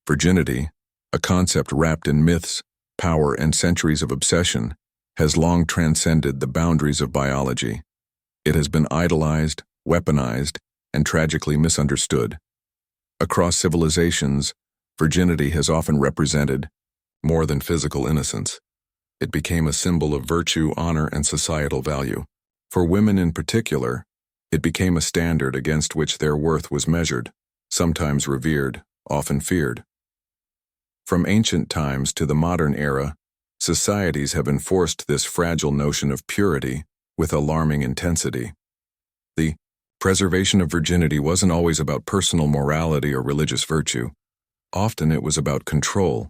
Virginity, a concept wrapped in myths, power, and centuries of obsession, has long transcended the boundaries of biology. It has been idolized, weaponized, and tragically misunderstood. Across civilizations, virginity has often represented more than physical innocence. It became a symbol of virtue, honor, and societal value. For women in particular, it became a standard against which their worth was measured, sometimes revered, often feared. From ancient times to the modern era, societies have enforced this fragile notion of purity with alarming intensity. The preservation of virginity wasn't always about personal morality or religious virtue. Often it was about control.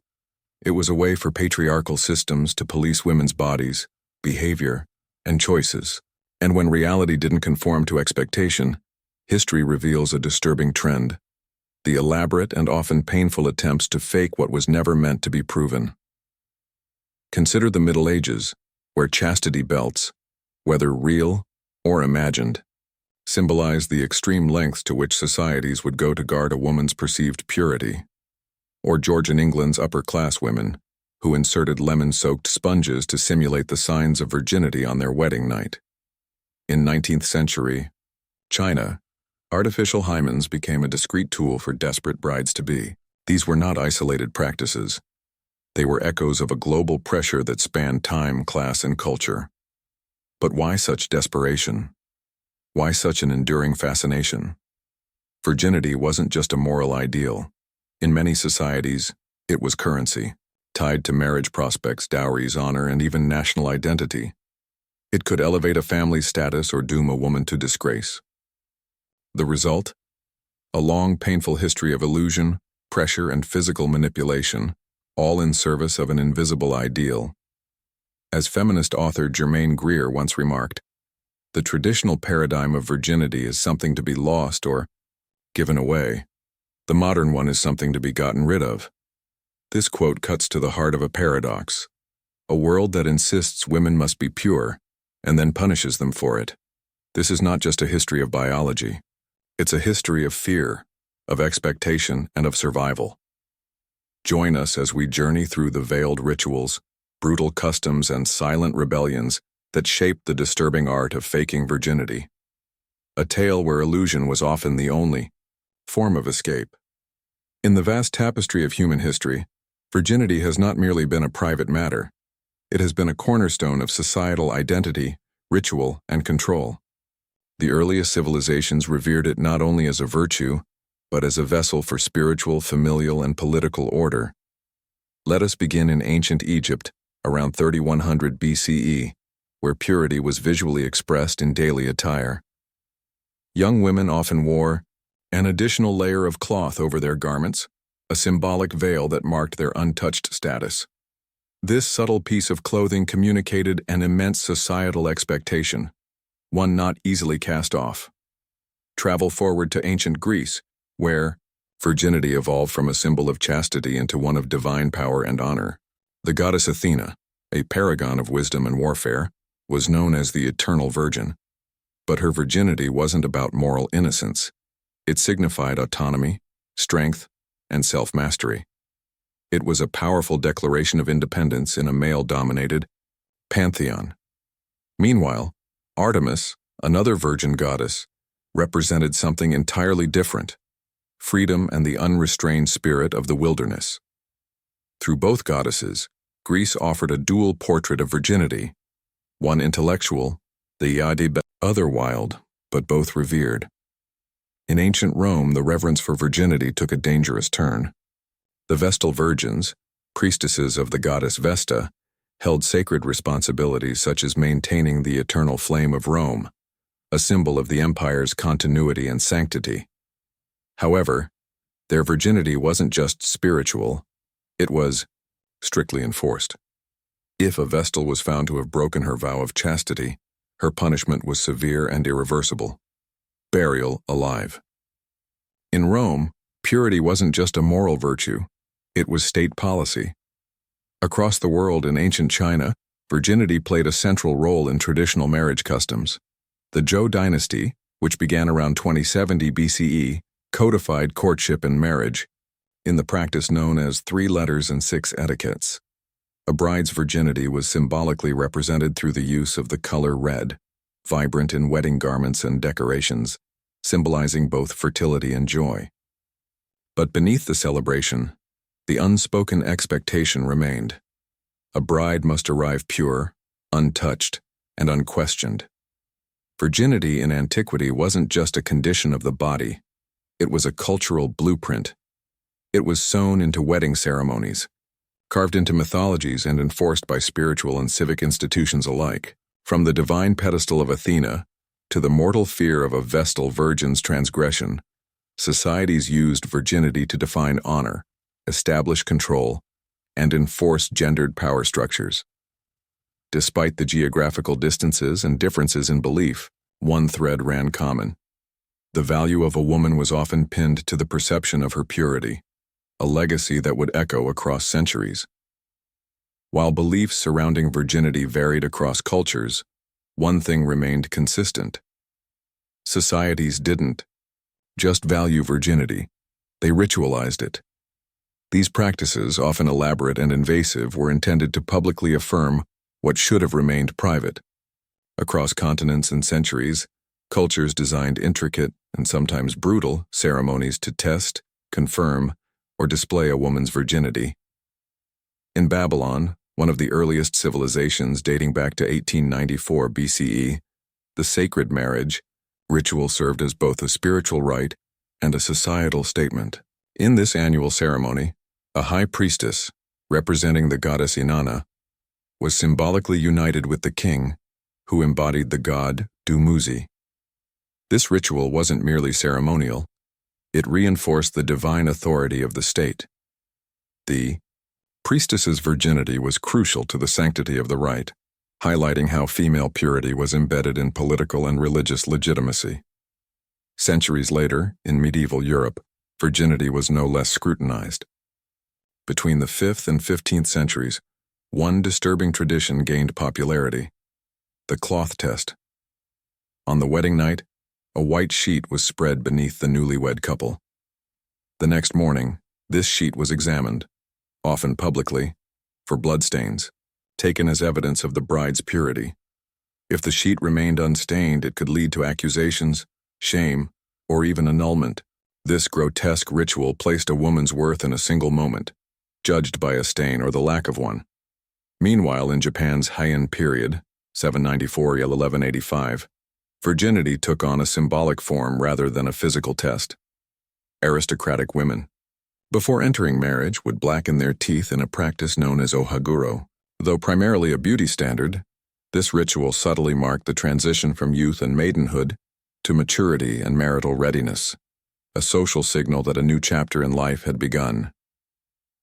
It was a way for patriarchal systems to police women's bodies, behavior, and choices. And when reality didn't conform to expectation, history reveals a disturbing trend: the elaborate and often painful attempts to fake what was never meant to be proven. Consider the Middle Ages, where chastity belts, whether real or imagined, symbolized the extreme lengths to which societies would go to guard a woman's perceived purity. Or Georgian England's upper-class women, who inserted lemon-soaked sponges to simulate the signs of virginity on their wedding night. In 19th century China, artificial hymens became a discreet tool for desperate brides-to-be. These were not isolated practices. They were echoes of a global pressure that spanned time, class, and culture. But why such desperation? Why such an enduring fascination? Virginity wasn't just a moral ideal. In many societies, it was currency, tied to marriage prospects, dowries, honor, and even national identity. It could elevate a family's status or doom a woman to disgrace. The result? A long, painful history of illusion, pressure, and physical manipulation, all in service of an invisible ideal. As feminist author Germaine Greer once remarked, the traditional paradigm of virginity is something to be lost or given away. The modern one is something to be gotten rid of. This quote cuts to the heart of a paradox: a world that insists women must be pure, and then punishes them for it. This is not just a history of biology. It's a history of fear, of expectation, and of survival. Join us as we journey through the veiled rituals, brutal customs, and silent rebellions that shaped the disturbing art of faking virginity. A tale where illusion was often the only form of escape. In the vast tapestry of human history, virginity has not merely been a private matter. It has been a cornerstone of societal identity, ritual, and control. The earliest civilizations revered it not only as a virtue, but as a vessel for spiritual, familial, and political order. Let us begin in ancient Egypt, around 3100 BCE, where purity was visually expressed in daily attire. Young women often wore an additional layer of cloth over their garments, a symbolic veil that marked their untouched status. This subtle piece of clothing communicated an immense societal expectation, one not easily cast off. Travel forward to ancient Greece, where virginity evolved from a symbol of chastity into one of divine power and honor. The goddess Athena, a paragon of wisdom and warfare, was known as the Eternal Virgin. But her virginity wasn't about moral innocence. It signified autonomy, strength, and self-mastery. It was a powerful declaration of independence in a male-dominated pantheon. Meanwhile, Artemis, another virgin goddess, represented something entirely different: freedom and the unrestrained spirit of the wilderness. Through both goddesses, Greece offered a dual portrait of virginity, one intellectual, the Iade, other wild, but both revered. In ancient Rome, the reverence for virginity took a dangerous turn. The Vestal virgins, priestesses of the goddess Vesta, held sacred responsibilities such as maintaining the eternal flame of Rome, a symbol of the empire's continuity and sanctity. However, their virginity wasn't just spiritual, it was strictly enforced. If a Vestal was found to have broken her vow of chastity, her punishment was severe and irreversible: burial alive. In Rome, purity wasn't just a moral virtue, it was state policy. Across the world in ancient China, virginity played a central role in traditional marriage customs. The Zhou dynasty, which began around 2070 BCE, codified courtship and marriage. in the practice known as 3 letters and 6 etiquettes. A bride's virginity was symbolically represented through the use of the color red, vibrant in wedding garments and decorations, symbolizing both fertility and joy. But beneath the celebration, the unspoken expectation remained. A bride must arrive pure, untouched, and unquestioned. Virginity in antiquity wasn't just a condition of the body, it was a cultural blueprint. It was sewn into wedding ceremonies, carved into mythologies and enforced by spiritual and civic institutions alike. From the divine pedestal of Athena to the mortal fear of a Vestal virgin's transgression, societies used virginity to define honor, establish control, and enforce gendered power structures. Despite the geographical distances and differences in belief, one thread ran common. The value of a woman was often pinned to the perception of her purity, a legacy that would echo across centuries. While beliefs surrounding virginity varied across cultures, one thing remained consistent. Societies didn't just value virginity, they ritualized it. These practices, often elaborate and invasive, were intended to publicly affirm what should have remained private. Across continents and centuries, cultures designed intricate and sometimes brutal ceremonies to test, confirm, or display a woman's virginity. In Babylon, one of the earliest civilizations dating back to 1894 BCE, the sacred marriage ritual served as both a spiritual rite and a societal statement. In this annual ceremony, a high priestess, representing the goddess Inanna, was symbolically united with the king, who embodied the god Dumuzi. This ritual wasn't merely ceremonial, it reinforced the divine authority of the state. The priestess's virginity was crucial to the sanctity of the rite, highlighting how female purity was embedded in political and religious legitimacy. Centuries later, in medieval Europe, virginity was no less scrutinized. Between the 5th and 15th centuries, one disturbing tradition gained popularity: the cloth test. On the wedding night, a white sheet was spread beneath the newlywed couple. The next morning, this sheet was examined, often publicly, for bloodstains, taken as evidence of the bride's purity. If the sheet remained unstained, it could lead to accusations, shame, or even annulment. This grotesque ritual placed a woman's worth in a single moment, judged by a stain or the lack of one. Meanwhile, in Japan's Heian period, 794–1185, virginity took on a symbolic form rather than a physical test. Aristocratic women, before entering marriage, would blacken their teeth in a practice known as ohaguro. Though primarily a beauty standard, this ritual subtly marked the transition from youth and maidenhood to maturity and marital readiness, a social signal that a new chapter in life had begun.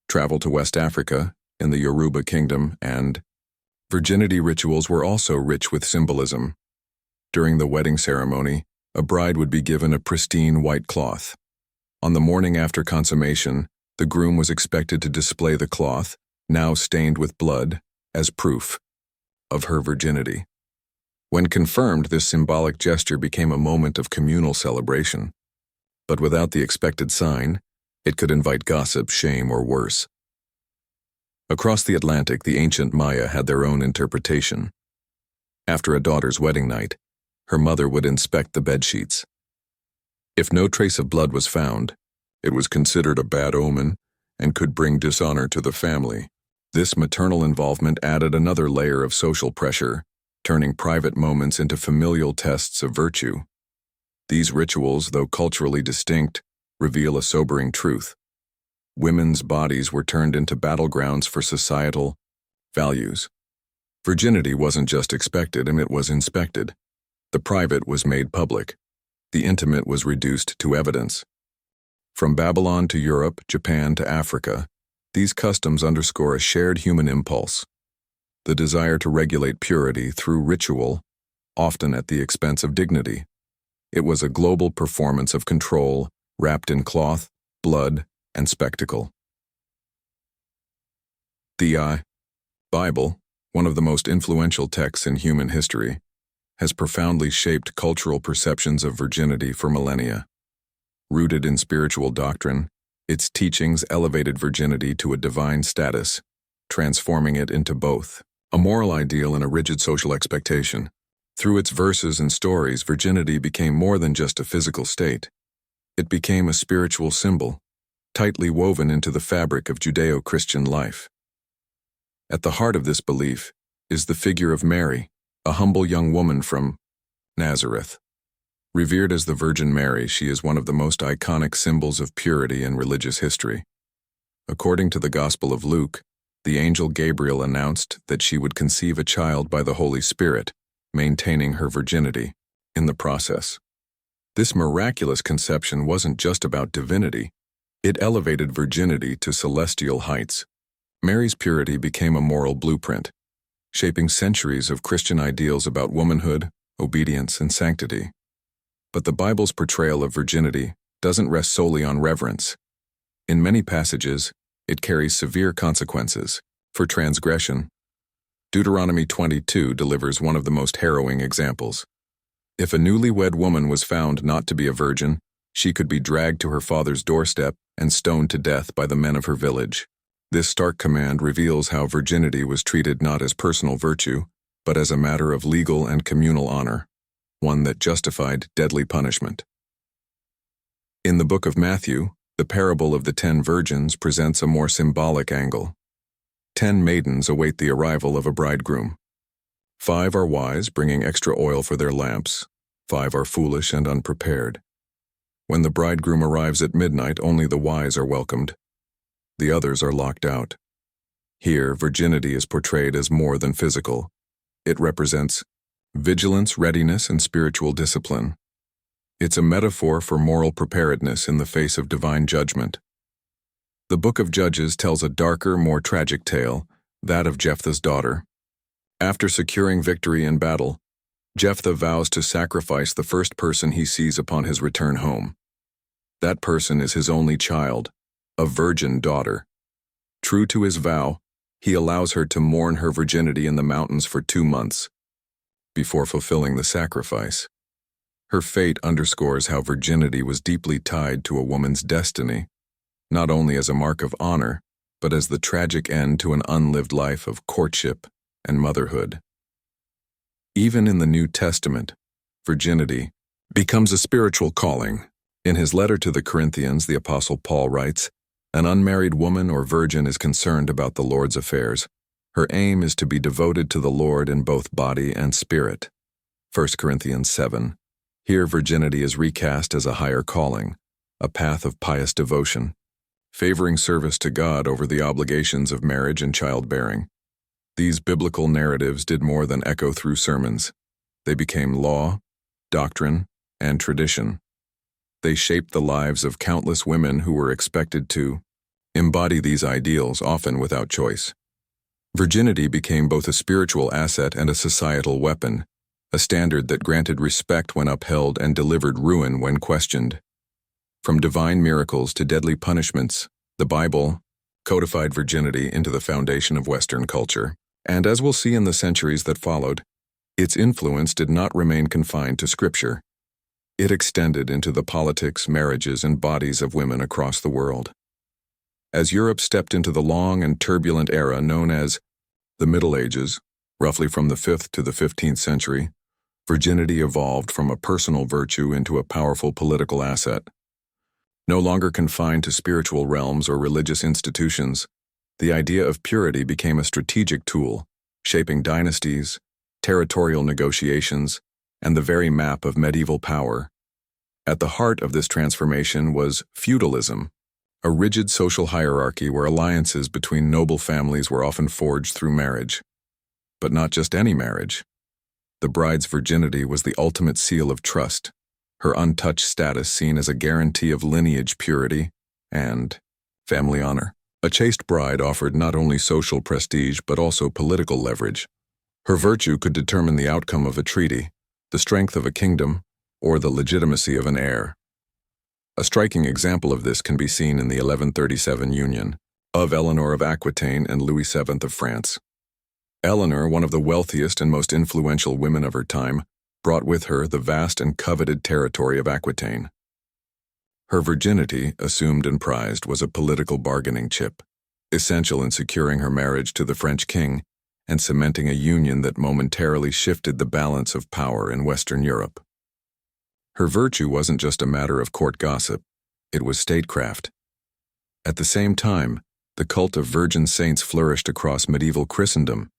Travel to West Africa, in the Yoruba kingdom, and virginity rituals were also rich with symbolism. During the wedding ceremony, a bride would be given a pristine white cloth. On the morning after consummation, the groom was expected to display the cloth, now stained with blood, as proof of her virginity. When confirmed, this symbolic gesture became a moment of communal celebration. But without the expected sign, it could invite gossip, shame, or worse. Across the Atlantic, the ancient Maya had their own interpretation. After a daughter's wedding night, her mother would inspect the bedsheets. If no trace of blood was found, it was considered a bad omen and could bring dishonor to the family. This maternal involvement added another layer of social pressure, turning private moments into familial tests of virtue. These rituals, though culturally distinct, reveal a sobering truth. Women's bodies were turned into battlegrounds for societal values. Virginity wasn't just expected, and it was inspected. The private was made public. The intimate was reduced to evidence. From Babylon to Europe, Japan to Africa, these customs underscore a shared human impulse, the desire to regulate purity through ritual, often at the expense of dignity. It was a global performance of control, wrapped in cloth, blood, and spectacle. The Bible, one of the most influential texts in human history, has profoundly shaped cultural perceptions of virginity for millennia. Rooted in spiritual doctrine, Its teachings elevated virginity to a divine status, transforming it into both a moral ideal and a rigid social expectation. Through its verses and stories, virginity became more than just a physical state. It became a spiritual symbol, tightly woven into the fabric of Judeo-Christian life. At the heart of this belief is the figure of Mary, a humble young woman from Nazareth. Revered as the Virgin Mary, she is one of the most iconic symbols of purity in religious history. According to the Gospel of Luke, the angel Gabriel announced that she would conceive a child by the Holy Spirit, maintaining her virginity in the process. This miraculous conception wasn't just about divinity, it elevated virginity to celestial heights. Mary's purity became a moral blueprint, shaping centuries of Christian ideals about womanhood, obedience, and sanctity. But the Bible's portrayal of virginity doesn't rest solely on reverence. In many passages, it carries severe consequences for transgression. Deuteronomy 22 delivers one of the most harrowing examples. If a newlywed woman was found not to be a virgin, she could be dragged to her father's doorstep and stoned to death by the men of her village. This stark command reveals how virginity was treated not as personal virtue, but as a matter of legal and communal honor, one that justified deadly punishment. In the book of Matthew, the parable of the 10 virgins presents a more symbolic angle. 10 maidens await the arrival of a bridegroom. 5 are wise, bringing extra oil for their lamps. 5 are foolish and unprepared. When the bridegroom arrives at midnight, only the wise are welcomed. The others are locked out. Here, virginity is portrayed as more than physical. It represents vigilance, readiness, and spiritual discipline. It's a metaphor for moral preparedness in the face of divine judgment. The Book of Judges tells a darker, more tragic tale, that of Jephthah's daughter. After securing victory in battle, Jephthah vows to sacrifice the first person he sees upon his return home. That person is his only child, a virgin daughter. True to his vow, he allows her to mourn her virginity in the mountains for 2 months, before fulfilling the sacrifice. Her fate underscores how virginity was deeply tied to a woman's destiny, not only as a mark of honor, but as the tragic end to an unlived life of courtship and motherhood. Even in the New Testament, virginity becomes a spiritual calling. In his letter to the Corinthians, the Apostle Paul writes, "An unmarried woman or virgin is concerned about the Lord's affairs. Her aim is to be devoted to the Lord in both body and spirit." 1 Corinthians 7. Here virginity is recast as a higher calling, a path of pious devotion, favoring service to God over the obligations of marriage and childbearing. These biblical narratives did more than echo through sermons. They became law, doctrine, and tradition. They shaped the lives of countless women who were expected to embody these ideals, often without choice. Virginity became both a spiritual asset and a societal weapon, a standard that granted respect when upheld and delivered ruin when questioned. From divine miracles to deadly punishments, the Bible codified virginity into the foundation of Western culture. And as we'll see in the centuries that followed, its influence did not remain confined to Scripture. It extended into the politics, marriages, and bodies of women across the world. As Europe stepped into the long and turbulent era known as the Middle Ages, roughly from the 5th to the 15th century, virginity evolved from a personal virtue into a powerful political asset. No longer confined to spiritual realms or religious institutions, the idea of purity became a strategic tool, shaping dynasties, territorial negotiations, and the very map of medieval power. At the heart of this transformation was feudalism, a rigid social hierarchy where alliances between noble families were often forged through marriage. But not just any marriage. The bride's virginity was the ultimate seal of trust, her untouched status seen as a guarantee of lineage purity and family honor. A chaste bride offered not only social prestige but also political leverage. Her virtue could determine the outcome of a treaty, the strength of a kingdom, or the legitimacy of an heir. A striking example of this can be seen in the 1137 union of Eleanor of Aquitaine and Louis VII of France. Eleanor, one of the wealthiest and most influential women of her time, brought with her the vast and coveted territory of Aquitaine. Her virginity, assumed and prized, was a political bargaining chip, essential in securing her marriage to the French king and cementing a union that momentarily shifted the balance of power in Western Europe. Her virtue wasn't just a matter of court gossip, it was statecraft. At the same time, the cult of virgin saints flourished across medieval Christendom.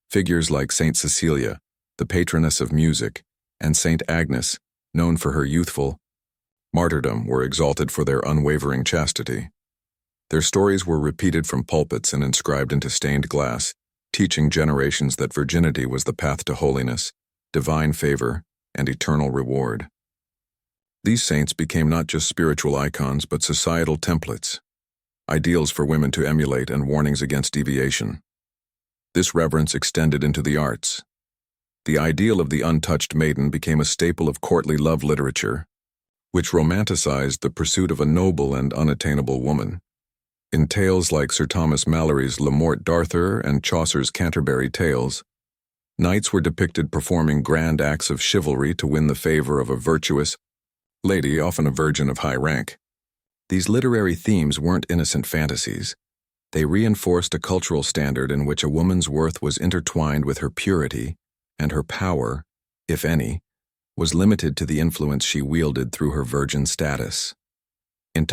Figures like Saint Cecilia, the patroness of music, and Saint Agnes, known for her youthful martyrdom, were exalted for their unwavering chastity. Their stories were repeated from pulpits and inscribed into stained glass, teaching generations that virginity was the path to holiness, divine favor, and eternal reward. These saints became not just spiritual icons but societal templates, ideals for women to emulate and warnings against deviation. This reverence extended into the arts. The ideal of the untouched maiden became a staple of courtly love literature, which romanticized the pursuit of a noble and unattainable woman. In tales like Sir Thomas Malory's Le Morte d'Arthur and Chaucer's Canterbury Tales, knights were depicted performing grand acts of chivalry to win the favor of a virtuous lady, often a virgin of high rank. These literary themes weren't innocent fantasies. They reinforced a cultural standard in which a woman's worth was intertwined with her purity, and her power, if any, was limited to the influence she wielded through her virgin status. In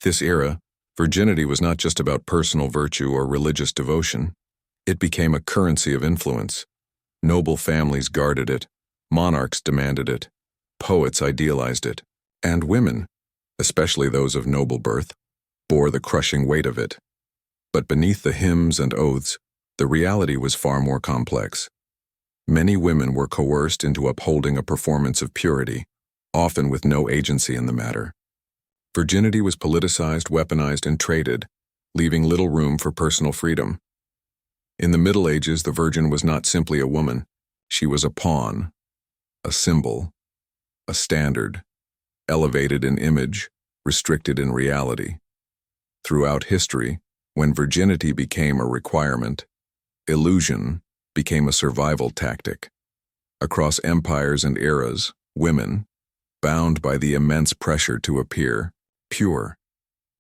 this era, virginity was not just about personal virtue or religious devotion. It became a currency of influence. Noble families guarded it, monarchs demanded it, poets idealized it, and women, especially those of noble birth, bore the crushing weight of it. But beneath the hymns and oaths, the reality was far more complex. Many women were coerced into upholding a performance of purity, often with no agency in the matter. Virginity was politicized, weaponized, and traded, leaving little room for personal freedom. In the Middle Ages, the virgin was not simply a woman. She was a pawn, a symbol, a standard, elevated in image, restricted in reality. Throughout history, when virginity became a requirement, illusion became a survival tactic. Across empires and eras, women, bound by the immense pressure to appear pure,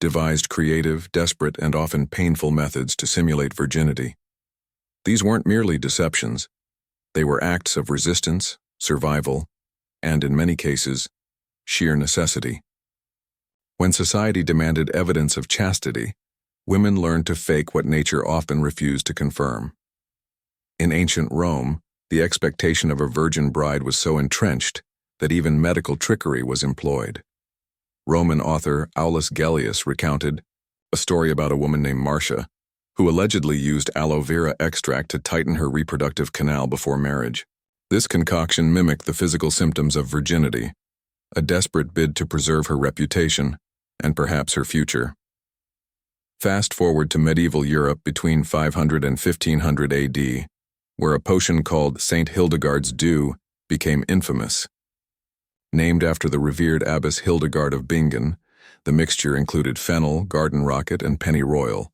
devised creative, desperate, and often painful methods to simulate virginity. These weren't merely deceptions. They were acts of resistance, survival, and in many cases, sheer necessity. When society demanded evidence of chastity, women learned to fake what nature often refused to confirm. In ancient Rome, the expectation of a virgin bride was so entrenched that even medical trickery was employed. Roman author Aulus Gellius recounted a story about a woman named Marcia, who allegedly used aloe vera extract to tighten her reproductive canal before marriage. This concoction mimicked the physical symptoms of virginity, a desperate bid to preserve her reputation and perhaps her future. Fast forward to medieval Europe between 500 and 1500 AD, where a potion called Saint Hildegard's Dew became infamous. Named after the revered abbess Hildegard of Bingen, the mixture included fennel, garden rocket, and pennyroyal,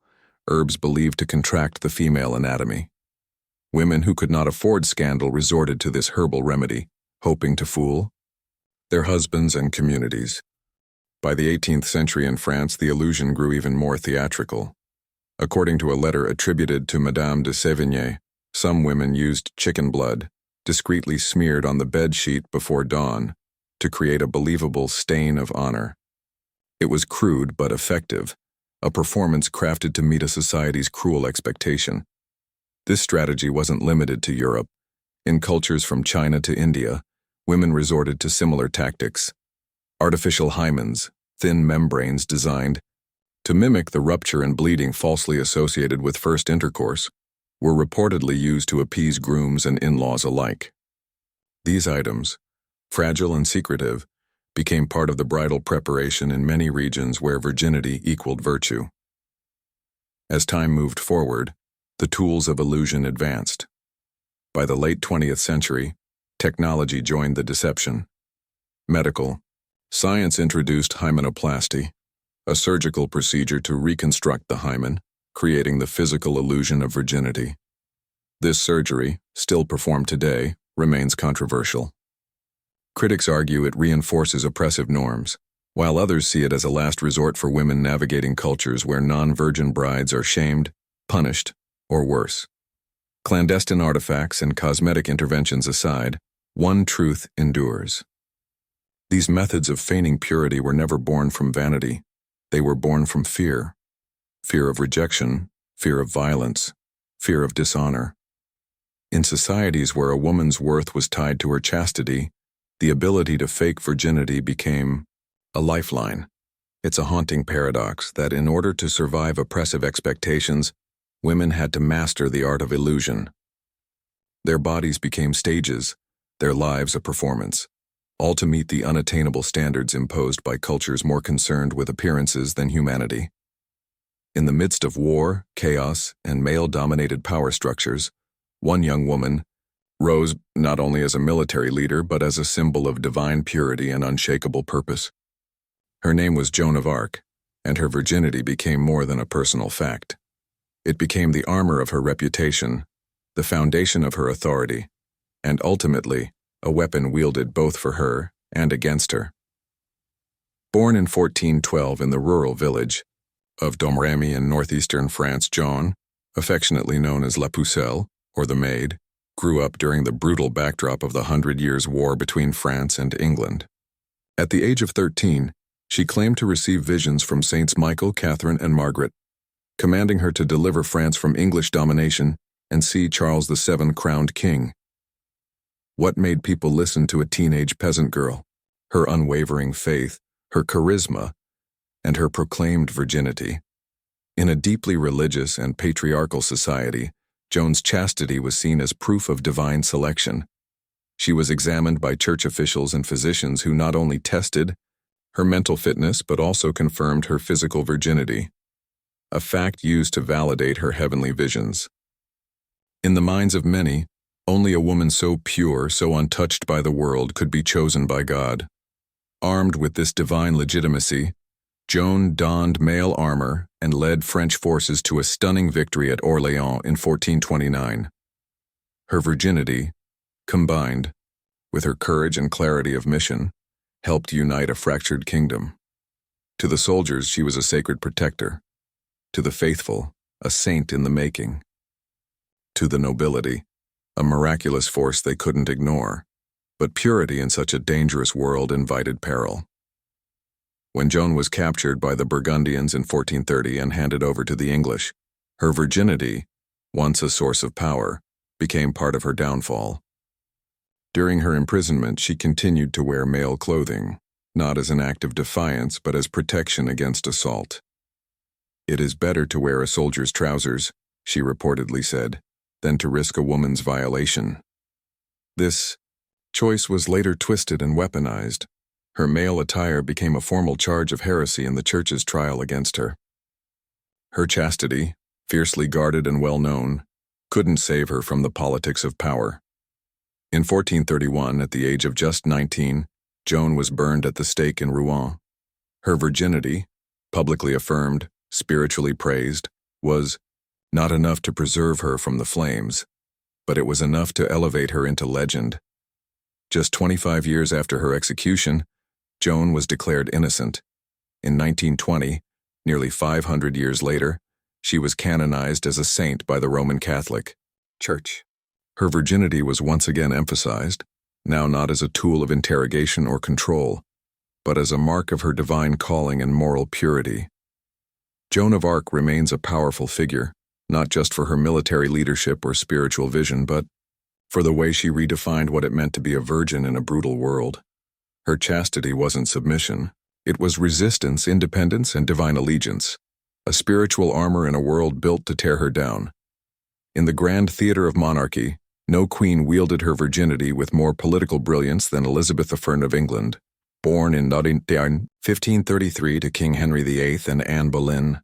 herbs believed to contract the female anatomy. Women who could not afford scandal resorted to this herbal remedy, hoping to fool their husbands and communities. By the 18th century in France, the illusion grew even more theatrical. According to a letter attributed to Madame de Sévigné, some women used chicken blood, discreetly smeared on the bed sheet before dawn, to create a believable stain of honor. It was crude but effective, a performance crafted to meet a society's cruel expectation. This strategy wasn't limited to Europe. In cultures from China to India, women resorted to similar tactics. Artificial hymens, thin membranes designed to mimic the rupture and bleeding falsely associated with first intercourse, were reportedly used to appease grooms and in-laws alike. These items, fragile and secretive, became part of the bridal preparation in many regions where virginity equaled virtue. As time moved forward, the tools of illusion advanced. By the late 20th century, technology joined the deception. Medical science introduced hymenoplasty, a surgical procedure to reconstruct the hymen, creating the physical illusion of virginity. This surgery, still performed today, remains controversial. Critics argue it reinforces oppressive norms, while others see it as a last resort for women navigating cultures where non-virgin brides are shamed, punished, or worse. Clandestine artifacts and cosmetic interventions aside, one truth endures. These methods of feigning purity were never born from vanity. They were born from fear. Fear of rejection, fear of violence, fear of dishonor. In societies where a woman's worth was tied to her chastity, the ability to fake virginity became a lifeline. It's a haunting paradox that in order to survive oppressive expectations, women had to master the art of illusion. Their bodies became stages, their lives a performance, all to meet the unattainable standards imposed by cultures more concerned with appearances than humanity. In the midst of war, chaos, and male-dominated power structures, one young woman rose not only as a military leader but as a symbol of divine purity and unshakable purpose. Her name was Joan of Arc, and her virginity became more than a personal fact. It became the armor of her reputation, the foundation of her authority, and ultimately, a weapon wielded both for her and against her. Born in 1412 in the rural village of Domremy in northeastern France, Joan, affectionately known as La Pucelle, or the Maid, grew up during the brutal backdrop of the 100 Years' War between France and England. At the age of 13, she claimed to receive visions from Saints Michael, Catherine, and Margaret, commanding her to deliver France from English domination and see Charles VII crowned king. What made people listen to a teenage peasant girl? Her unwavering faith, her charisma, and her proclaimed virginity. In a deeply religious and patriarchal society, Joan's chastity was seen as proof of divine selection. She was examined by church officials and physicians who not only tested her mental fitness but also confirmed her physical virginity, a fact used to validate her heavenly visions. In the minds of many, only a woman so pure, so untouched by the world could be chosen by God. Armed with this divine legitimacy, Joan donned male armor and led French forces to a stunning victory at Orléans in 1429. Her virginity, combined with her courage and clarity of mission, helped unite a fractured kingdom. To the soldiers, she was a sacred protector. To the faithful, a saint in the making. To the nobility, a miraculous force they couldn't ignore. But purity in such a dangerous world invited peril. When Joan was captured by the Burgundians in 1430 and handed over to the English, her virginity, once a source of power, became part of her downfall. During her imprisonment, she continued to wear male clothing, not as an act of defiance but as protection against assault. "It is better to wear a soldier's trousers," she reportedly said, "than to risk a woman's violation." This choice was later twisted and weaponized. Her male attire became a formal charge of heresy in the Church's trial against her. Her chastity, fiercely guarded and well known, couldn't save her from the politics of power. In 1431, at the age of just 19, Joan was burned at the stake in Rouen. Her virginity, publicly affirmed, spiritually praised, was not enough to preserve her from the flames, but it was enough to elevate her into legend. Just 25 years after her execution, Joan was declared innocent. In 1920, nearly 500 years later, she was canonized as a saint by the Roman Catholic Church. Her virginity was once again emphasized, now not as a tool of interrogation or control, but as a mark of her divine calling and moral purity. Joan of Arc remains a powerful figure, not just for her military leadership or spiritual vision, but for the way she redefined what it meant to be a virgin in a brutal world. Her chastity wasn't submission. It was resistance, independence, and divine allegiance, a spiritual armor in a world built to tear her down. In the grand theater of monarchy, no queen wielded her virginity with more political brilliance than Elizabeth I of England. Born in 1533 to King Henry VIII and Anne Boleyn,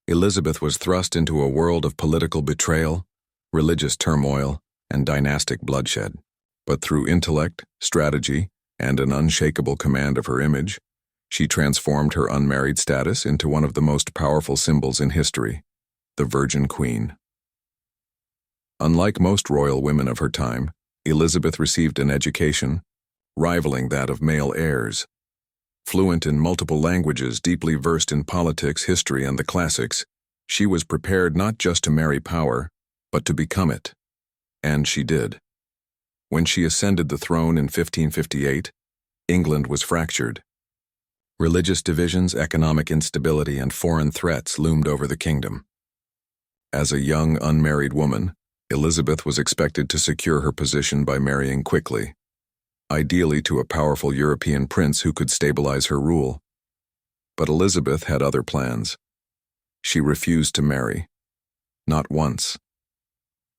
Elizabeth was thrust into a world of political betrayal, religious turmoil, and dynastic bloodshed. But through intellect, strategy, and an unshakable command of her image, she transformed her unmarried status into one of the most powerful symbols in history, the Virgin Queen. Unlike most royal women of her time, Elizabeth received an education rivaling that of male heirs. Fluent in multiple languages, deeply versed in politics, history, and the classics, she was prepared not just to marry power, but to become it. And she did. When she ascended the throne in 1558, England was fractured. Religious divisions, economic instability, and foreign threats loomed over the kingdom. As a young, unmarried woman, Elizabeth was expected to secure her position by marrying quickly, ideally to a powerful European prince who could stabilize her rule. But Elizabeth had other plans. She refused to marry. Not once.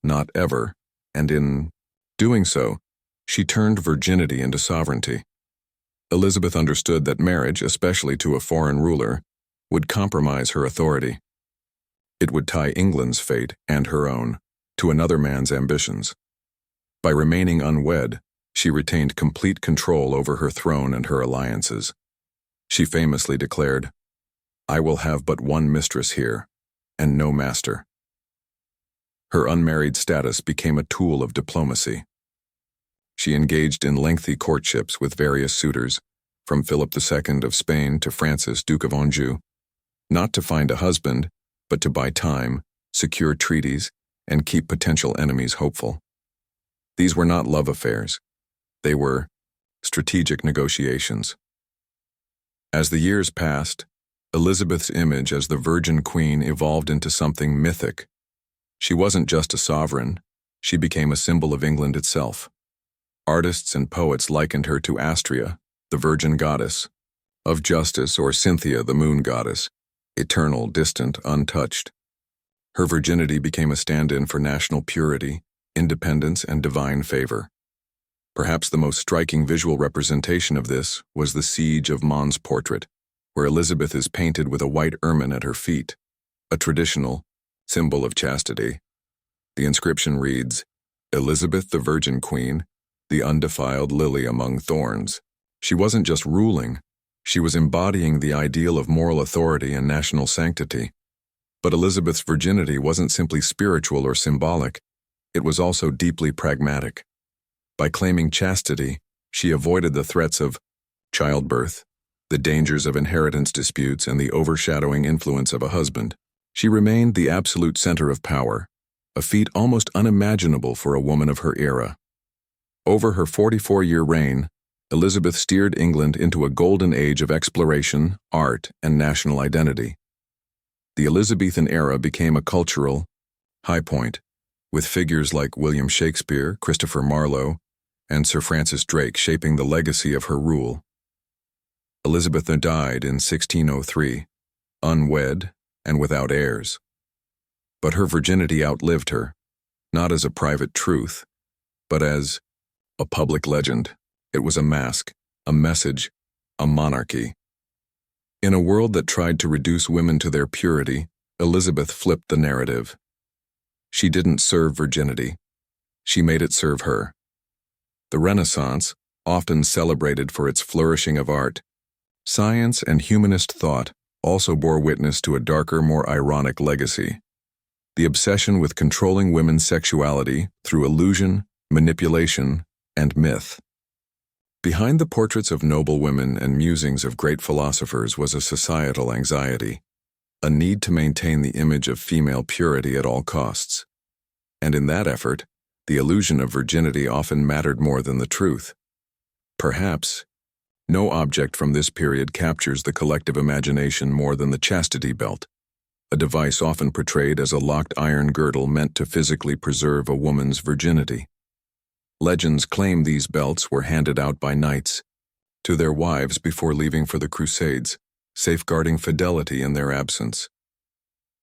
Not ever. And in doing so, she turned virginity into sovereignty. Elizabeth understood that marriage, especially to a foreign ruler, would compromise her authority. It would tie England's fate, and her own, to another man's ambitions. By remaining unwed, she retained complete control over her throne and her alliances. She famously declared, "I will have but one mistress here, and no master." Her unmarried status became a tool of diplomacy. She engaged in lengthy courtships with various suitors, from Philip II of Spain to Francis, Duke of Anjou, not to find a husband, but to buy time, secure treaties, and keep potential enemies hopeful. These were not love affairs. They were strategic negotiations. As the years passed, Elizabeth's image as the Virgin Queen evolved into something mythic. She wasn't just a sovereign, she became a symbol of England itself. Artists and poets likened her to Astrea, the Virgin Goddess, of justice, or Cynthia, the Moon Goddess, eternal, distant, untouched. Her virginity became a stand-in for national purity, independence, and divine favor. Perhaps the most striking visual representation of this was the Siege of Mons portrait, where Elizabeth is painted with a white ermine at her feet, a traditional symbol of chastity. The inscription reads, "Elizabeth the Virgin Queen, the undefiled lily among thorns." She wasn't just ruling, she was embodying the ideal of moral authority and national sanctity. But Elizabeth's virginity wasn't simply spiritual or symbolic, it was also deeply pragmatic. By claiming chastity, she avoided the threats of childbirth, the dangers of inheritance disputes, and the overshadowing influence of a husband. She remained the absolute center of power, a feat almost unimaginable for a woman of her era. Over her 44-year reign, Elizabeth steered England into a golden age of exploration, art, and national identity. The Elizabethan era became a cultural high point, with figures like William Shakespeare, Christopher Marlowe, and Sir Francis Drake shaping the legacy of her rule. Elizabeth died in 1603, unwed and without heirs. But her virginity outlived her, not as a private truth, but as a public legend. It was a mask, a message, a monarchy. In a world that tried to reduce women to their purity, Elizabeth flipped the narrative. She didn't serve virginity. She made it serve her. The Renaissance, often celebrated for its flourishing of art, science, and humanist thought, also bore witness to a darker, more ironic legacy. The obsession with controlling women's sexuality through illusion, manipulation, and myth. Behind the portraits of noble women and musings of great philosophers was a societal anxiety, a need to maintain the image of female purity at all costs. And in that effort, the illusion of virginity often mattered more than the truth. Perhaps, no object from this period captures the collective imagination more than the chastity belt, a device often portrayed as a locked iron girdle meant to physically preserve a woman's virginity. Legends claim these belts were handed out by knights to their wives before leaving for the Crusades, safeguarding fidelity in their absence.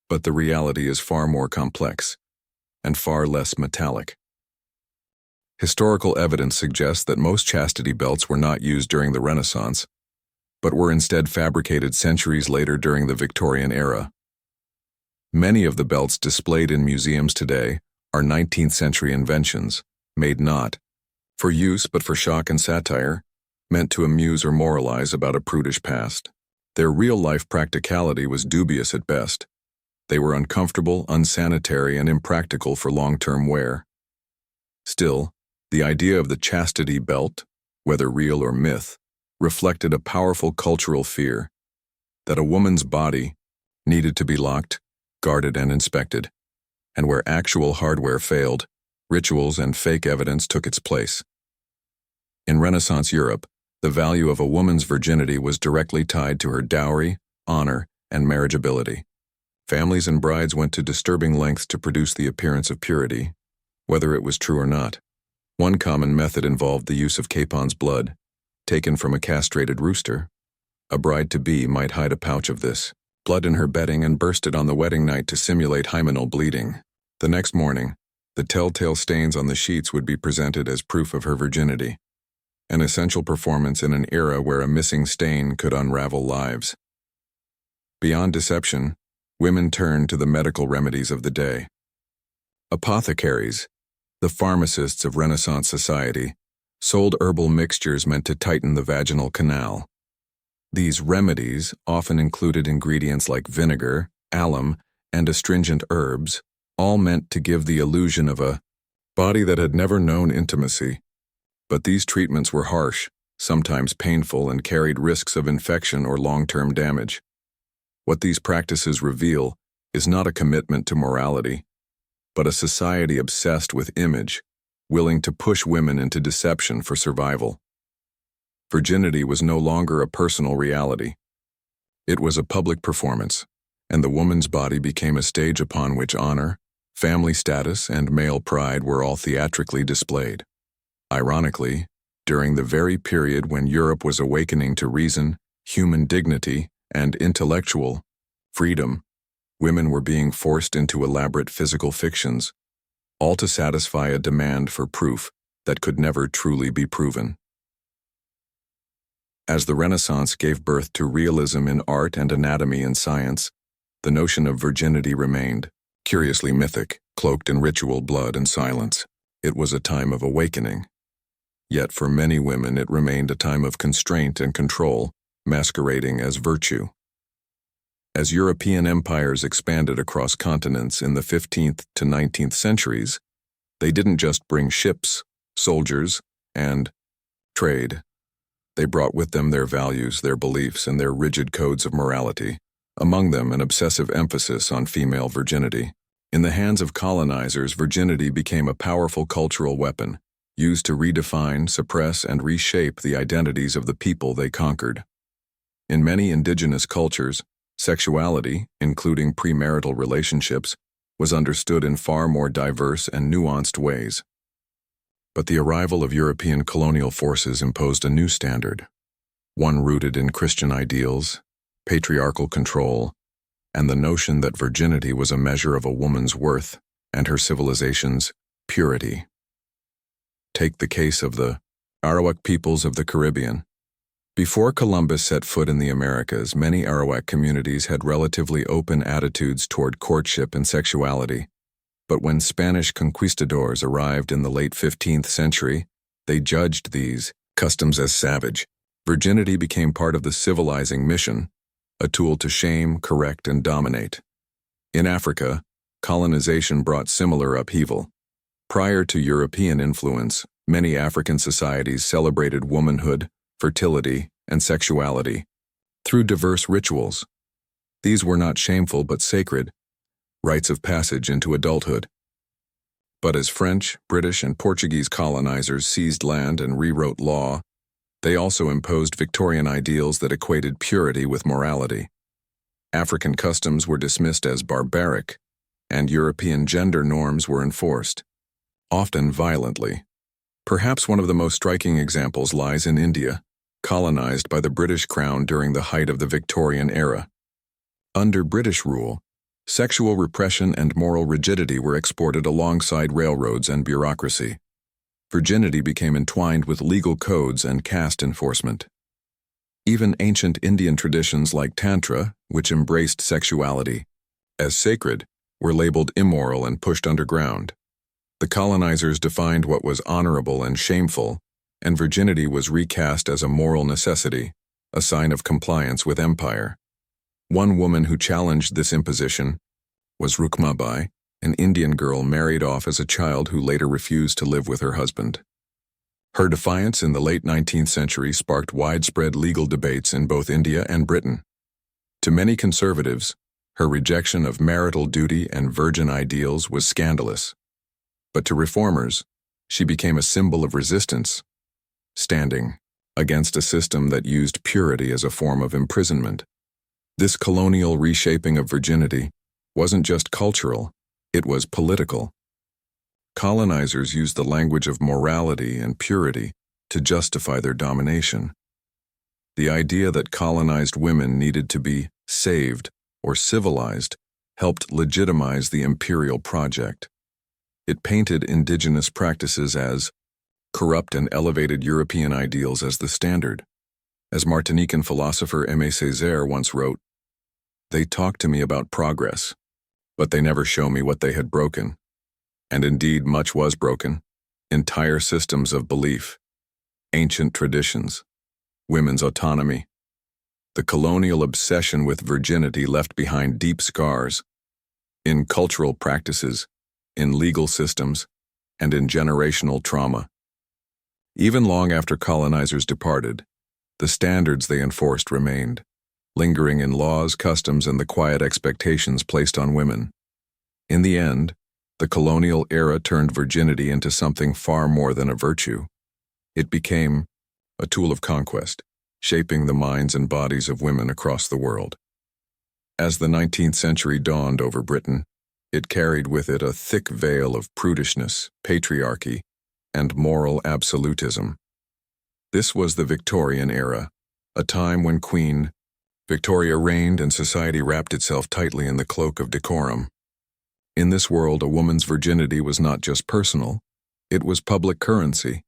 But the reality is far more complex and far less metallic. Historical evidence suggests that most chastity belts were not used during the Renaissance, but were instead fabricated centuries later during the Victorian era. Many of the belts displayed in museums today are 19th century inventions, made not for use but for shock and satire, meant to amuse or moralize about a prudish past. Their real-life practicality was dubious at best. They were uncomfortable, unsanitary, and impractical for long-term wear. Still, the idea of the chastity belt, whether real or myth, reflected a powerful cultural fear that a woman's body needed to be locked, guarded, and inspected, and where actual hardware failed, rituals and fake evidence took its place. In Renaissance Europe, the value of a woman's virginity was directly tied to her dowry, honor, and marriageability. Families and brides went to disturbing lengths to produce the appearance of purity, whether it was true or not. One common method involved the use of capon's blood, taken from a castrated rooster. A bride-to-be might hide a pouch of this blood in her bedding and burst it on the wedding night to simulate hymenal bleeding. The next morning, the telltale stains on the sheets would be presented as proof of her virginity, an essential performance in an era where a missing stain could unravel lives. Beyond deception, women turned to the medical remedies of the day. Apothecaries, the pharmacists of Renaissance society, sold herbal mixtures meant to tighten the vaginal canal. These remedies often included ingredients like vinegar, alum, and astringent herbs, all meant to give the illusion of a body that had never known intimacy. But these treatments were harsh, sometimes painful, and carried risks of infection or long-term damage. What these practices reveal is not a commitment to morality, but a society obsessed with image, willing to push women into deception for survival. Virginity was no longer a personal reality. It was a public performance, and the woman's body became a stage upon which honor, family status, and male pride were all theatrically displayed. Ironically, during the very period when Europe was awakening to reason, human dignity, and intellectual freedom, women were being forced into elaborate physical fictions, all to satisfy a demand for proof that could never truly be proven. As the Renaissance gave birth to realism in art and anatomy in science, the notion of virginity remained, curiously mythic, cloaked in ritual, blood, and silence. It was a time of awakening. Yet for many women it remained a time of constraint and control, masquerading as virtue. As European empires expanded across continents in the 15th to 19th centuries, they didn't just bring ships, soldiers, and trade. They brought with them their values, their beliefs, and their rigid codes of morality, among them an obsessive emphasis on female virginity. In the hands of colonizers, virginity became a powerful cultural weapon, used to redefine, suppress, and reshape the identities of the people they conquered. In many indigenous cultures, sexuality, including premarital relationships, was understood in far more diverse and nuanced ways. But the arrival of European colonial forces imposed a new standard, one rooted in Christian ideals, patriarchal control, and the notion that virginity was a measure of a woman's worth and her civilization's purity. Take the case of the Arawak peoples of the Caribbean. Before Columbus set foot in the Americas, many Arawak communities had relatively open attitudes toward courtship and sexuality. But when Spanish conquistadors arrived in the late 15th century, they judged these customs as savage. Virginity became part of the civilizing mission, a tool to shame, correct, and dominate. In Africa, colonization brought similar upheaval. Prior to European influence, many African societies celebrated womanhood, fertility, and sexuality through diverse rituals. These were not shameful but sacred, rites of passage into adulthood. But as French, British, and Portuguese colonizers seized land and rewrote law, they also imposed Victorian ideals that equated purity with morality. African customs were dismissed as barbaric, and European gender norms were enforced, often violently. Perhaps one of the most striking examples lies in India, colonized by the British Crown during the height of the Victorian era. Under British rule, sexual repression and moral rigidity were exported alongside railroads and bureaucracy. Virginity became entwined with legal codes and caste enforcement. Even ancient Indian traditions like Tantra, which embraced sexuality as sacred, were labeled immoral and pushed underground. The colonizers defined what was honorable and shameful, and virginity was recast as a moral necessity, a sign of compliance with empire. One woman who challenged this imposition was Rukmabai, an Indian girl married off as a child who later refused to live with her husband. Her defiance in the late 19th century sparked widespread legal debates in both India and Britain. To many conservatives, her rejection of marital duty and virgin ideals was scandalous. But to reformers, she became a symbol of resistance, standing against a system that used purity as a form of imprisonment. This colonial reshaping of virginity wasn't just cultural, it was political. Colonizers used the language of morality and purity to justify their domination. The idea that colonized women needed to be saved or civilized helped legitimize the imperial project. It painted indigenous practices as corrupt and elevated European ideals as the standard. As Martinican philosopher Aimé Césaire once wrote, "They talk to me about progress, but they never show me what they had broken." And indeed, much was broken. Entire systems of belief, ancient traditions, women's autonomy. The colonial obsession with virginity left behind deep scars in cultural practices, in legal systems, and in generational trauma. Even long after colonizers departed, the standards they enforced remained, lingering in laws, customs, and the quiet expectations placed on women. In the end, the colonial era turned virginity into something far more than a virtue. It became a tool of conquest, shaping the minds and bodies of women across the world. As the 19th century dawned over Britain, it carried with it a thick veil of prudishness, patriarchy, and moral absolutism. This was the Victorian era, a time when Queen Victoria reigned and society wrapped itself tightly in the cloak of decorum. In this world, a woman's virginity was not just personal, it was public currency.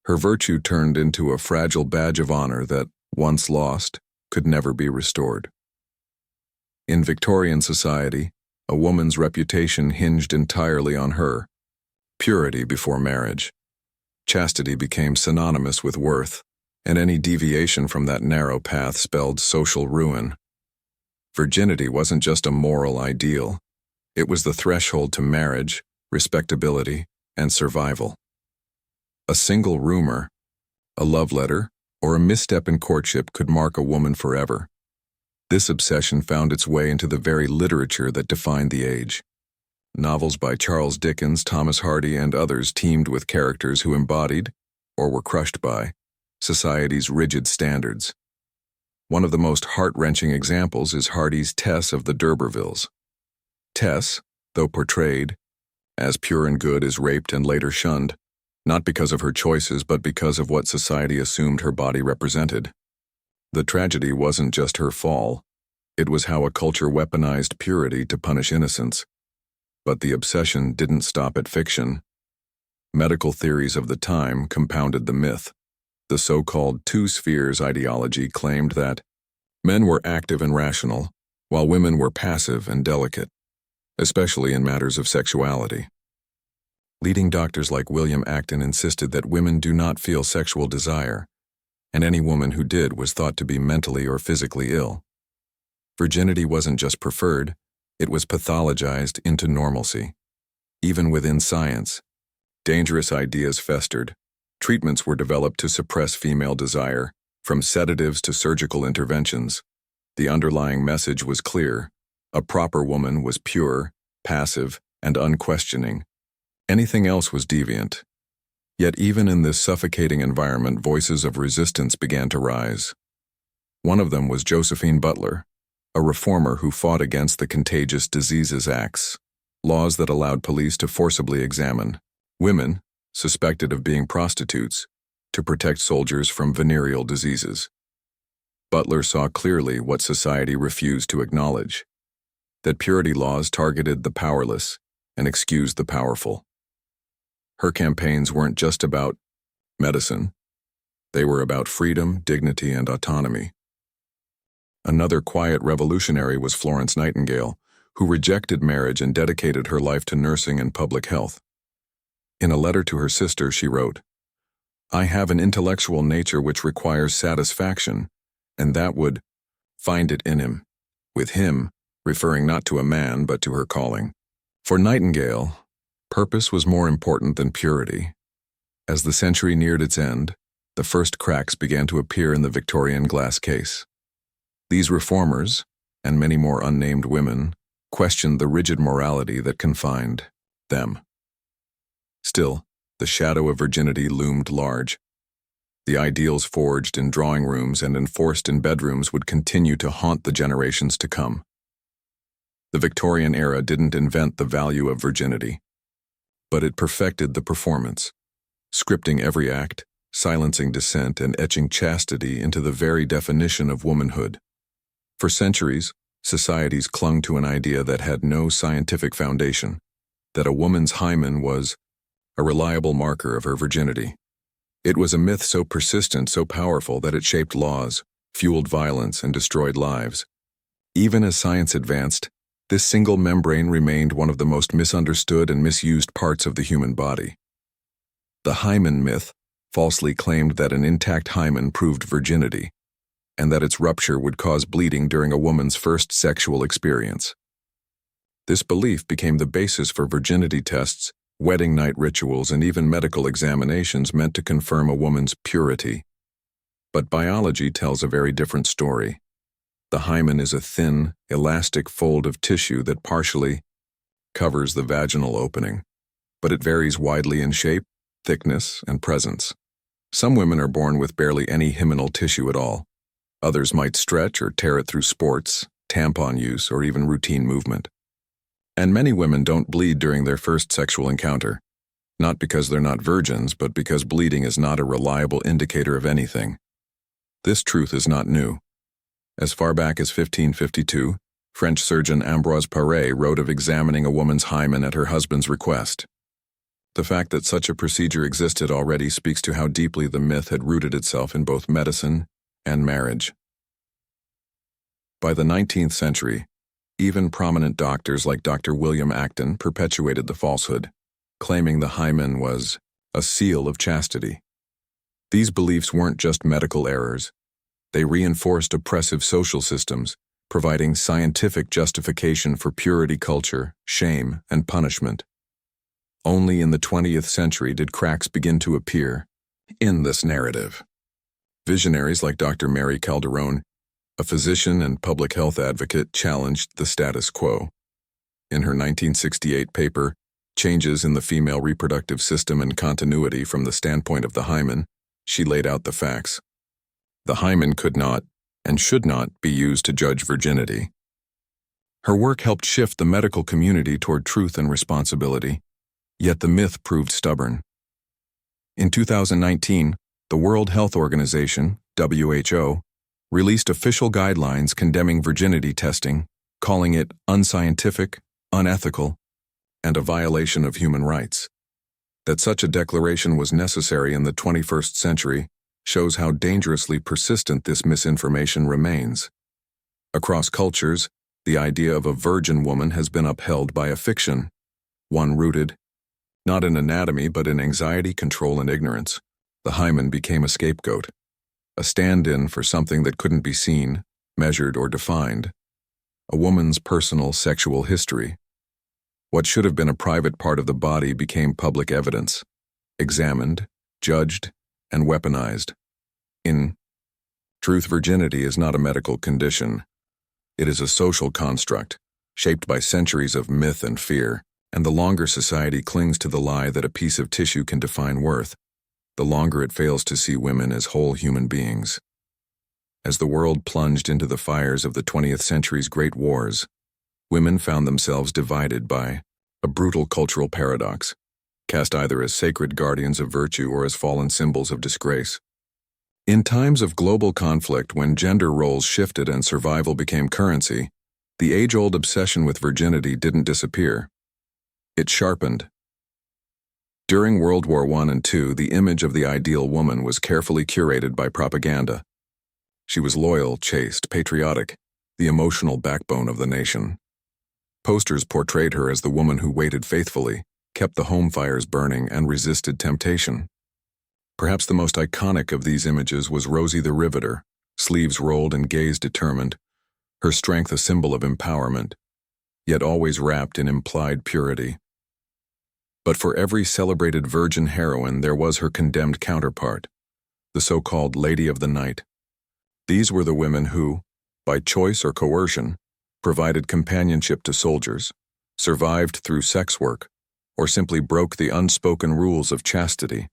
Her virtue turned into a fragile badge of honor that, once lost, could never be restored. In Victorian society, a woman's reputation hinged entirely on her purity before marriage. Chastity became synonymous with worth, and any deviation from that narrow path spelled social ruin. Virginity wasn't just a moral ideal. It was the threshold to marriage, respectability, and survival. A single rumor, a love letter, or a misstep in courtship could mark a woman forever. This obsession found its way into the very literature that defined the age. Novels by Charles Dickens, Thomas Hardy, and others teemed with characters who embodied, or were crushed by, society's rigid standards. One of the most heart-wrenching examples is Hardy's Tess of the D'Urbervilles. Tess, though portrayed as pure and good, is raped and later shunned, not because of her choices but because of what society assumed her body represented. The tragedy wasn't just her fall, it was how a culture weaponized purity to punish innocence. But the obsession didn't stop at fiction. Medical theories of the time compounded the myth. The so-called two spheres ideology claimed that men were active and rational, while women were passive and delicate, especially in matters of sexuality. Leading doctors like William Acton insisted that women do not feel sexual desire, and any woman who did was thought to be mentally or physically ill. Virginity wasn't just preferred, it was pathologized into normalcy. Even within science, dangerous ideas festered. Treatments were developed to suppress female desire, from sedatives to surgical interventions. The underlying message was clear. A proper woman was pure, passive, and unquestioning. Anything else was deviant. Yet even in this suffocating environment, voices of resistance began to rise. One of them was Josephine Butler, a reformer who fought against the Contagious Diseases Acts, laws that allowed police to forcibly examine women suspected of being prostitutes to protect soldiers from venereal diseases. Butler saw clearly what society refused to acknowledge, that purity laws targeted the powerless and excused the powerful. Her campaigns weren't just about medicine, they were about freedom, dignity, and autonomy. Another quiet revolutionary was Florence Nightingale, who rejected marriage and dedicated her life to nursing and public health. In a letter to her sister, she wrote, "I have an intellectual nature which requires satisfaction, and that would find it in him," with him referring not to a man but to her calling. For Nightingale, purpose was more important than purity. As the century neared its end, the first cracks began to appear in the Victorian glass case. These reformers, and many more unnamed women, questioned the rigid morality that confined them. Still, the shadow of virginity loomed large. The ideals forged in drawing rooms and enforced in bedrooms would continue to haunt the generations to come. The Victorian era didn't invent the value of virginity, but it perfected the performance, scripting every act, silencing dissent, and etching chastity into the very definition of womanhood. For centuries, societies clung to an idea that had no scientific foundation, that a woman's hymen was a reliable marker of her virginity. It was a myth so persistent, so powerful, that it shaped laws, fueled violence, and destroyed lives. Even as science advanced, this single membrane remained one of the most misunderstood and misused parts of the human body. The hymen myth falsely claimed that an intact hymen proved virginity, and that its rupture would cause bleeding during a woman's first sexual experience. This belief became the basis for virginity tests, wedding night rituals, and even medical examinations meant to confirm a woman's purity. But biology tells a very different story. The hymen is a thin, elastic fold of tissue that partially covers the vaginal opening, but it varies widely in shape, thickness, and presence. Some women are born with barely any hymenal tissue at all. Others might stretch or tear it through sports, tampon use, or even routine movement. And many women don't bleed during their first sexual encounter, not because they're not virgins, but because bleeding is not a reliable indicator of anything. This truth is not new. As far back as 1552, French surgeon Ambroise Paré wrote of examining a woman's hymen at her husband's request. The fact that such a procedure existed already speaks to how deeply the myth had rooted itself in both medicine and marriage. By the 19th century, even prominent doctors like Dr. William Acton perpetuated the falsehood, claiming the hymen was a seal of chastity. These beliefs weren't just medical errors. They reinforced oppressive social systems, providing scientific justification for purity culture, shame, and punishment. Only in the 20th century did cracks begin to appear in this narrative. Visionaries like Dr. Mary Calderone, a physician and public health advocate, challenged the status quo. In her 1968 paper, Changes in the Female Reproductive System and Continuity from the Standpoint of the Hymen, she laid out the facts. The hymen could not, and should not, be used to judge virginity. Her work helped shift the medical community toward truth and responsibility, yet the myth proved stubborn. In 2019, the World Health Organization, WHO, released official guidelines condemning virginity testing, calling it unscientific, unethical, and a violation of human rights. That such a declaration was necessary in the 21st century shows how dangerously persistent this misinformation remains. Across cultures, the idea of a virgin woman has been upheld by a fiction, one rooted not in anatomy but in anxiety, control, and ignorance. The hymen became a scapegoat, a stand-in for something that couldn't be seen, measured, or defined, a woman's personal sexual history. What should have been a private part of the body became public evidence, examined, judged, and weaponized. In truth, virginity is not a medical condition. It is a social construct, shaped by centuries of myth and fear, and the longer society clings to the lie that a piece of tissue can define worth, the longer it fails to see women as whole human beings. As the world plunged into the fires of the 20th century's great wars, women found themselves divided by a brutal cultural paradox, cast either as sacred guardians of virtue or as fallen symbols of disgrace. In times of global conflict, when gender roles shifted and survival became currency, the age-old obsession with virginity didn't disappear. It sharpened. During World War I and II, the image of the ideal woman was carefully curated by propaganda. She was loyal, chaste, patriotic, the emotional backbone of the nation. Posters portrayed her as the woman who waited faithfully, kept the home fires burning, and resisted temptation. Perhaps the most iconic of these images was Rosie the Riveter, sleeves rolled and gaze determined, her strength a symbol of empowerment, yet always wrapped in implied purity. But for every celebrated virgin heroine there was her condemned counterpart, the so-called Lady of the Night. These were the women who, by choice or coercion, provided companionship to soldiers, survived through sex work, or simply broke the unspoken rules of chastity.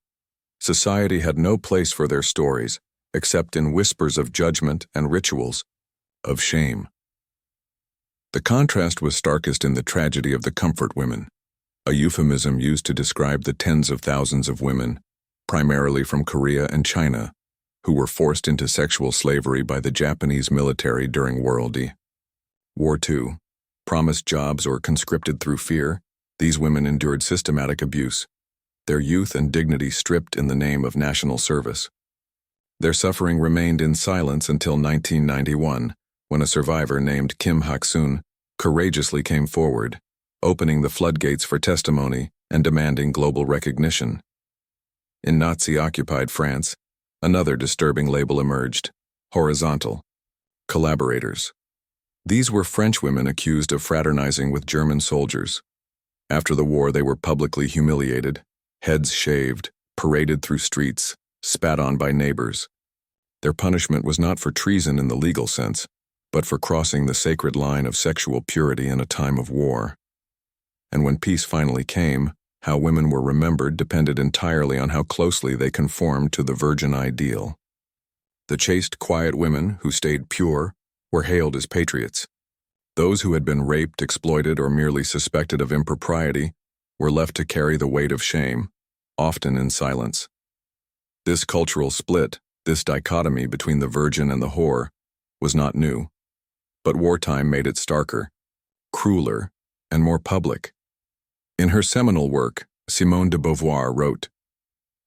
Society had no place for their stories, except in whispers of judgment and rituals of shame. The contrast was starkest in the tragedy of the comfort women, a euphemism used to describe the tens of thousands of women, primarily from Korea and China, who were forced into sexual slavery by the Japanese military during World War II. Promised jobs or conscripted through fear, these women endured systematic abuse, their youth and dignity stripped in the name of national service. Their suffering remained in silence until 1991, when a survivor named Kim Hak-soon courageously came forward, opening the floodgates for testimony and demanding global recognition. In Nazi-occupied France, another disturbing label emerged: horizontal collaborators. These were French women accused of fraternizing with German soldiers. After the war, they were publicly humiliated, heads shaved, paraded through streets, spat on by neighbors. Their punishment was not for treason in the legal sense, but for crossing the sacred line of sexual purity in a time of war. And when peace finally came, how women were remembered depended entirely on how closely they conformed to the virgin ideal. The chaste, quiet women who stayed pure were hailed as patriots. Those who had been raped, exploited, or merely suspected of impropriety were left to carry the weight of shame, often in silence. This cultural split, this dichotomy between the virgin and the whore, was not new. But wartime made it starker, crueler, and more public. In her seminal work, Simone de Beauvoir wrote,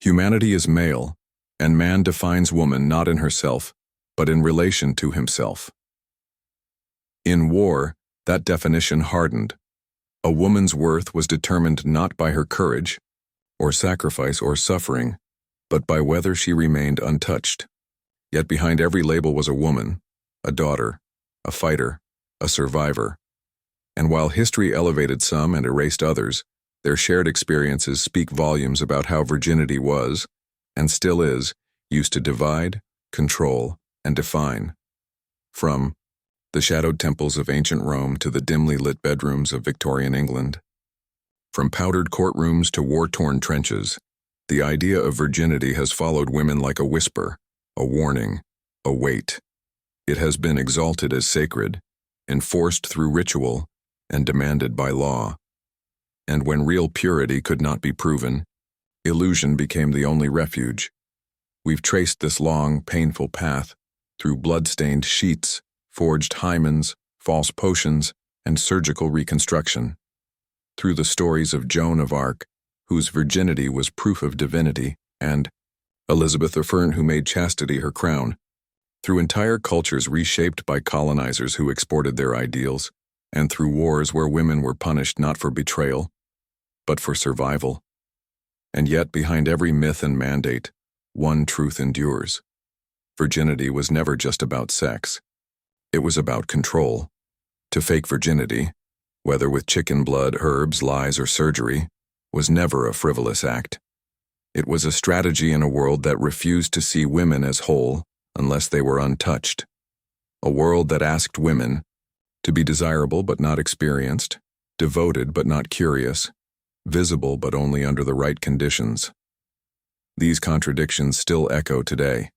"Humanity is male, and man defines woman not in herself, but in relation to himself." In war, that definition hardened. A woman's worth was determined not by her courage, or sacrifice, or suffering, but by whether she remained untouched. Yet behind every label was a woman, a daughter, a fighter, a survivor. And while history elevated some and erased others, their shared experiences speak volumes about how virginity was, and still is, used to divide, control, and define. From the shadowed temples of ancient Rome to the dimly lit bedrooms of Victorian England. From powdered courtrooms to war-torn trenches, the idea of virginity has followed women like a whisper, a warning, a weight. It has been exalted as sacred, enforced through ritual, and demanded by law. And when real purity could not be proven, illusion became the only refuge. We've traced this long, painful path through blood-stained sheets, forged hymens, false potions, and surgical reconstruction. Through the stories of Joan of Arc, whose virginity was proof of divinity, and Elizabeth I, who made chastity her crown. Through entire cultures reshaped by colonizers who exported their ideals, and through wars where women were punished not for betrayal, but for survival. And yet, behind every myth and mandate, one truth endures. Virginity was never just about sex. It was about control. To fake virginity, whether with chicken blood, herbs, lies, or surgery, was never a frivolous act. It was a strategy in a world that refused to see women as whole unless they were untouched. A world that asked women to be desirable but not experienced, devoted but not curious, visible but only under the right conditions. These contradictions still echo today.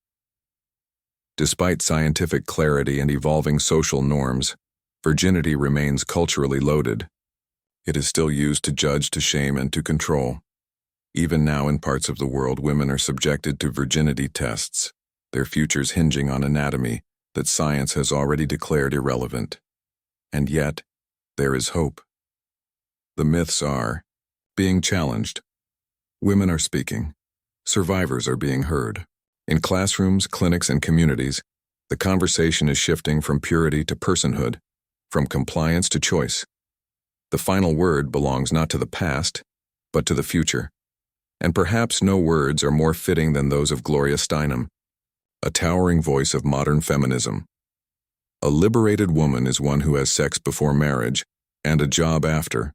Despite scientific clarity and evolving social norms, virginity remains culturally loaded. It is still used to judge, to shame, and to control. Even now in parts of the world, women are subjected to virginity tests, their futures hinging on anatomy that science has already declared irrelevant. And yet, there is hope. The myths are being challenged. Women are speaking. Survivors are being heard. In classrooms, clinics, and communities, the conversation is shifting from purity to personhood, from compliance to choice. The final word belongs not to the past, but to the future. And perhaps no words are more fitting than those of Gloria Steinem, a towering voice of modern feminism. A liberated woman is one who has sex before marriage and a job after.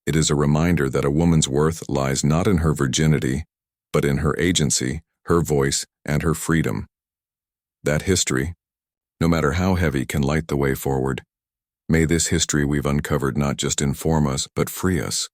It is a reminder that a woman's worth lies not in her virginity, but in her agency, her voice, and her freedom. That history, no matter how heavy, can light the way forward. May this history we've uncovered not just inform us, but free us.